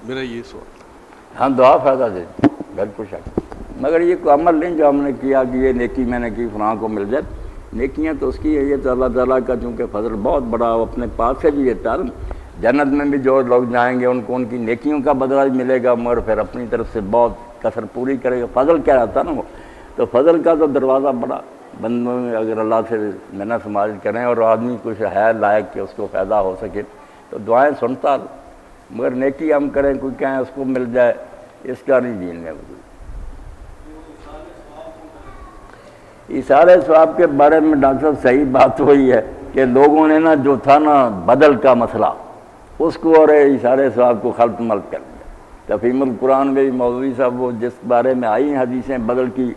میرا یہ سوال تھا۔ ہاں دعا فائدہ دے، بالکل شک، مگر یہ کوئی عمل نہیں جو ہم نے کیا کہ یہ نیکی میں نے کی فلاں کو مل جائے۔ نیکیاں تو اس کی ہے، یہ تو اللہ تعالیٰ کا چونکہ فضل بہت بڑا، وہ اپنے پاس سے بھی دیتا ہے۔ جنت میں بھی جو لوگ جائیں گے ان کو ان کی نیکیوں کا بدلہ بھی ملے گا، مگر پھر اپنی طرف سے بہت کثر پوری کرے گا۔ فضل کیا رہتا ہے نا وہ، تو فضل کا تو دروازہ بڑا بندوں میں، اگر اللہ سے منت سماج کریں اور آدمی کچھ ہے لائق کہ اس کو فائدہ ہو سکے تو دعائیں سنتا، مگر نیکی ہم کریں کوئی کہیں اس کو مل جائے، اس کا نہیں دین میں وجود۔ ایثار ثواب کے بارے میں ڈاکٹر صاحب صحیح بات وہی ہے کہ لوگوں نے نا جو تھا نا بدل کا مسئلہ اس کو اور ایثار ثواب کو خلط ملط کر دیا۔ تفہیم القرآن میں بھی مولوی صاحب وہ جس بارے میں آئی ہیں حدیثیں بدل کی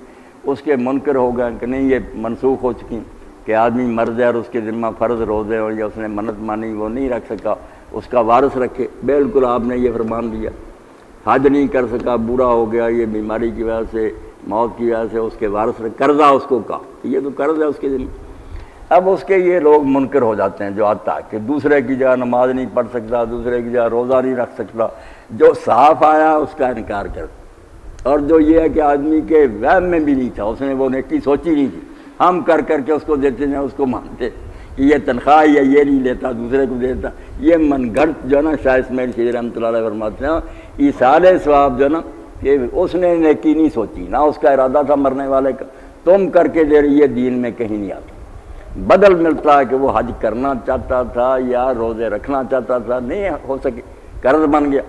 اس کے منکر ہو گئے کہ نہیں یہ منسوخ ہو چکی کہ آدمی مر جائے اور اس کے ذمہ فرض روزے اور یا اس نے منت مانی وہ نہیں رکھ سکا اس کا وارث رکھے۔ بالکل آپ نے یہ فرمان دیا۔ حج نہیں کر سکا، بوڑھا ہو گیا، یہ بیماری کی وجہ سے موت کی وجہ سے اس کے وارث قرضہ اس کو کہا یہ تو قرض ہے اس کے ذمہ۔ اب اس کے یہ لوگ منکر ہو جاتے ہیں جو آتا ہے کہ دوسرے کی جگہ نماز نہیں پڑھ سکتا، دوسرے کی جگہ روزہ نہیں رکھ سکتا، جو صاف آیا اس کا انکار کرتا، اور جو یہ ہے کہ آدمی کے وہم میں بھی نہیں تھا، اس نے وہ نیکی سوچی نہیں تھی، ہم کر کر کے اس کو دیتے ہیں، اس کو مانتے کہ یہ تنخواہ یا یہ نہیں لیتا دوسرے کو دیتا، یہ من گھڑت جو ہے نا شاہ اسماعیل شیخ رحمۃ اللہ علیہ فرماتے ہیں ایثار ثواب جو ہے نا کہ اس نے نیکی نہیں سوچی، نہ اس کا ارادہ تھا مرنے والے کا، تم کر کے دے رہی ہے، دین میں کہیں نہیں آتا۔ بدل ملتا ہے کہ وہ حج کرنا چاہتا تھا یا روزے رکھنا چاہتا تھا، نہیں ہو سکے، قرض بن گیا،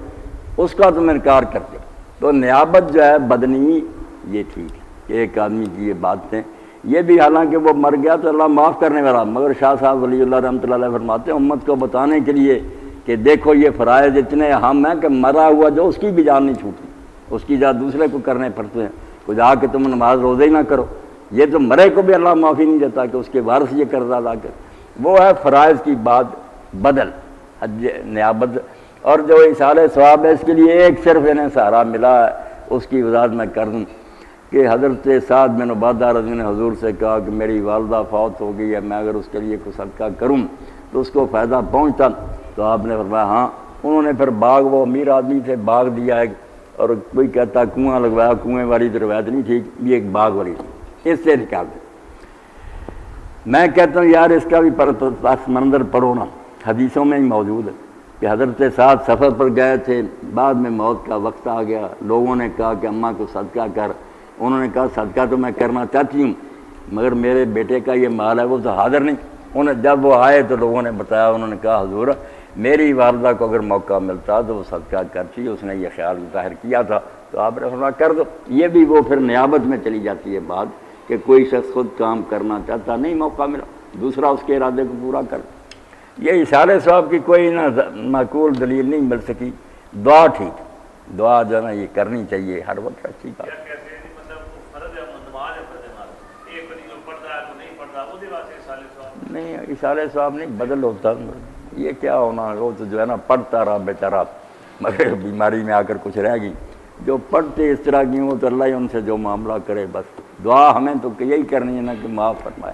اس کا تم انکار کرتے۔ تو نیابت جو ہے بدنی یہ ٹھیک ہے کہ ایک آدمی کی یہ باتیں، یہ بھی حالانکہ وہ مر گیا تو اللہ معاف کرنے والا، مگر شاہ صاحب ولی اللہ رحمۃ اللہ علیہ فرماتے ہیں امت کو بتانے کے لیے کہ دیکھو یہ فرائض اتنے اہم ہیں کہ مرا ہوا جو اس کی بھی جان نہیں چھوٹتی، اس کی جان دوسرے کو کرنے پڑتے ہیں، کچھ آ کے تم نماز روزے ہی نہ کرو، یہ تو مرے کو بھی اللہ معافی نہیں دیتا کہ اس کے وارث یہ قرض ادا کر، وہ ہے فرائض کی بات بدل حج نیابت۔ اور جو ایثار ثواب ہے اس کے لیے ایک صرف انہیں سہارا ملا ہے، اس کی وضاحت میں کر دوں کہ حضرت سعد بن عبادہ رضی اللہ عنہ نے حضور سے کہا کہ میری والدہ فوت ہو گئی ہے، میں اگر اس کے لیے کوئی صدقہ کروں تو اس کو فائدہ پہنچتا، تو آپ نے فرمایا ہاں۔ انہوں نے پھر باغ، وہ امیر آدمی تھے، باغ دیا ہے، اور کوئی کہتا کنواں لگوایا، کنویں والی تو روایت نہیں ٹھیک، یہ ایک باغ والی تھی، اس سے نکال دیں۔ میں کہتا ہوں یار اس کا بھی پس منظر پڑھو نا، حدیثوں میں ہی موجود ہے کہ حضرت سعد سفر پر گئے تھے، بعد میں موت کا وقت آ گیا، لوگوں نے کہا کہ اماں کو صدقہ کر، انہوں نے کہا صدقہ تو میں کرنا چاہتی ہوں مگر میرے بیٹے کا یہ مال ہے وہ تو حاضر نہیں۔ انہیں جب وہ آئے تو لوگوں نے بتایا، انہوں نے کہا حضور میری والدہ کو اگر موقع ملتا تو وہ صدقہ کرتی، اس نے یہ خیال ظاہر کیا تھا، تو آپ نے فرمایا کر دو۔ یہ بھی وہ پھر نیابت میں چلی جاتی ہے بات کہ کوئی شخص خود کام کرنا چاہتا نہیں، موقع ملا، دوسرا اس کے ارادے کو پورا کر۔ یہ ایثار ثواب کی کوئی نہ معقول دلیل نہیں مل سکی۔ دعا ٹھیک، دعا جو ہے نا یہ کرنی چاہیے ہر وقت، اچھی بات نہیں۔ ایثار ثواب نہیں بدل ہوتا، یہ کیا ہونا، وہ تو جو ہے نا پڑھتا رہا بیچارہ، مگر بیماری میں آ کر کچھ رہ گئی۔ جو پڑھتے اس طرح کی ہوں تو اللہ ہی ان سے جو معاملہ کرے، بس دعا ہمیں تو یہی کرنی ہے نا کہ معاف فرمائے۔